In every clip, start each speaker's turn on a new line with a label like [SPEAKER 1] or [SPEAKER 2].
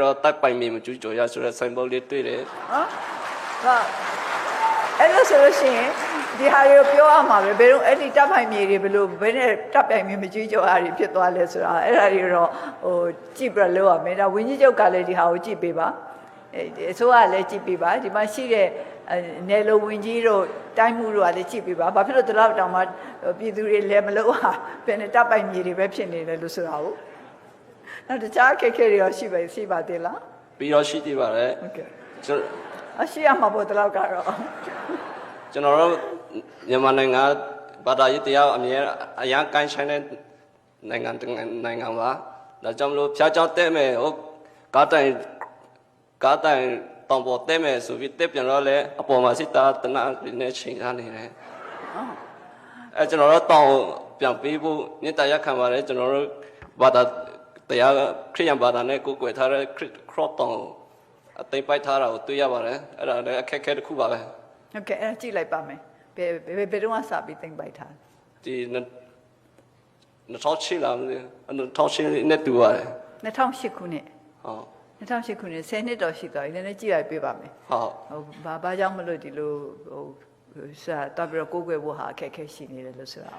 [SPEAKER 1] တော့တိုက်ပိုင်မြေမကျူးကျော်ရဆိုတဲ့ဆိုင်ဘုတ်လေးတွေ့တယ်
[SPEAKER 2] ဟာအဲ့လိုဆိုလို့ရှိရင်ဒီဟာကိုပြောရမှာပဲဘယ်တော့အဲ့ဒီတပ်ပိုင်မြေတွေဘယ်လိုဘယ်နဲ့တပ်ပိုင်မြေမကြွေးကြော်အားတွေဖြစ်သွားလဲဆိုတာအဲ့ဒါတွေတော့ဟိုကြည့်ပြီးတော့လောက်ရမယ်ဒါဝင်းကြီးချုပ်ကလည်းဒီဟာကိုကြည့်ပေးပါအစိုးရလည်းကြည့်ပေးပါဒီမှာရှိတဲ့နယ်လုံဝင်ကြီးတို့တိုင်းမှုတို့ကလည်းကြည့်ပေးပါဘာဖြစ်လို့ဒီလောက်တောင်မှပြည်သူတွေလည်းမလို့ဟာဘယ်နဲ့တပ်ပိုင်မြေတွေပဲဖြစ်နေလဲလို့ဆိုတာဟုတ်နောက်တခြားအခက်အခဲတွေရောရှိပါသေးလား
[SPEAKER 1] ပြီးတော့ရှိသေးပါတယ်
[SPEAKER 2] ဟုတ်ကဲ့
[SPEAKER 1] ကျွန်
[SPEAKER 2] အရှိရမှာပေါ့ဒီလောက်ကတော့
[SPEAKER 1] တော်တို့မြန်မာနိုင်ငံဘာသာရေးတရားအမြဲအရန်ကိုင်းဆိုင်တဲ့နိုင်ငံပါဒါကြောင့်မလို့ဖျားเจ้าတဲ့မယ်ဟိုကားတိုင်တောင်ပေါ်တဲ့မယ်ဆိုပြီးတက်ပြန်တော့လေအပေါ်မှာစစ်သားတနနဲ့ချိန်ထားနေတယ်အဲကျွန်တော်တို့တောင်ပြန်ပေးဖို့မြေတရခံပါတယ်ကျွန်တော်တို့ဘာသာတရားခရစ်ယာန်ဘာသာနဲ့ကိုယ်ကွယ်ထားတဲ့ crop တောင်အသိပိုက်ထားတာကိုတွေ့ရပါတယ်အဲ့ဒါလည်းအခက်အခဲတစ်ခုပါပဲ
[SPEAKER 2] ဟုတ်ကဲ့အဲ့ဒါကြည့်လိုက်ပါမယ်ဘယ်တော့မှစပြီးသိမ့်ပိုက်ထား
[SPEAKER 1] ဒီ2008လား2008နဲ့တူပါတယ်
[SPEAKER 2] 2008ခုနှစ်
[SPEAKER 1] ဟုတ်
[SPEAKER 2] 2008ခုနှစ်10နှစ်တော့ရှိသွားပြီလည်းကြည့်လိုက်ပေးပါမယ်
[SPEAKER 1] ဟုတ်
[SPEAKER 2] ဟိုဘာကြောင့်မလို့ဒီလိုဟိုစာတော့ပြီးတော့ကိုယ်ွယ်ဖို့ဟာအခက်အခဲရှိနေတယ်လို့ဆိုတာ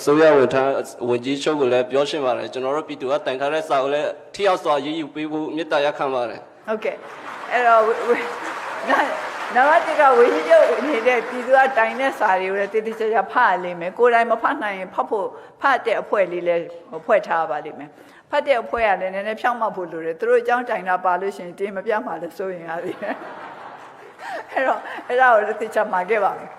[SPEAKER 1] ဆိုရဝန်ထမ်းဝန်ကြီးချုပ်ကလည်းပြောရှင်းပါတယ်ကျွန်တော်တို့ပြည်သူကတိုင်ထားတဲ့စာကိုလည်းထိရောက်စွာရေးယူပေးဖို့မြစ်တာရက်ခံပါတယ်
[SPEAKER 2] ဟုတ်ကဲ့အဲ့တော့နဝတိကဝိညာဉ်ချုပ်နေတဲ့ပြည်သူကတိုင်တဲ့စာတွေကိုလည်းတည်တည်ချာချာဖတ်ရလိမ့်မယ်ကိုယ်တိုင်မဖတ်နိုင်ရင်ဖတ်တဲ့အဖွဲ့လေးလည်းဖွဲ့ထားပါလိမ့်မယ်ဖတ်တဲ့အဖွဲ့ကလည်းနည်းနည်းဖြောင်းမှတ်ဖို့လိုတယ်သူတို့အကြောင်းတိုင်တာပါလို့ရှိရင်တင်းမပြတ်မှလည်းစိုးရင်ရသေးတယ်အဲ့တော့အဲ့ဒါကိုတည်ချာမှာခဲ့ပါမယ်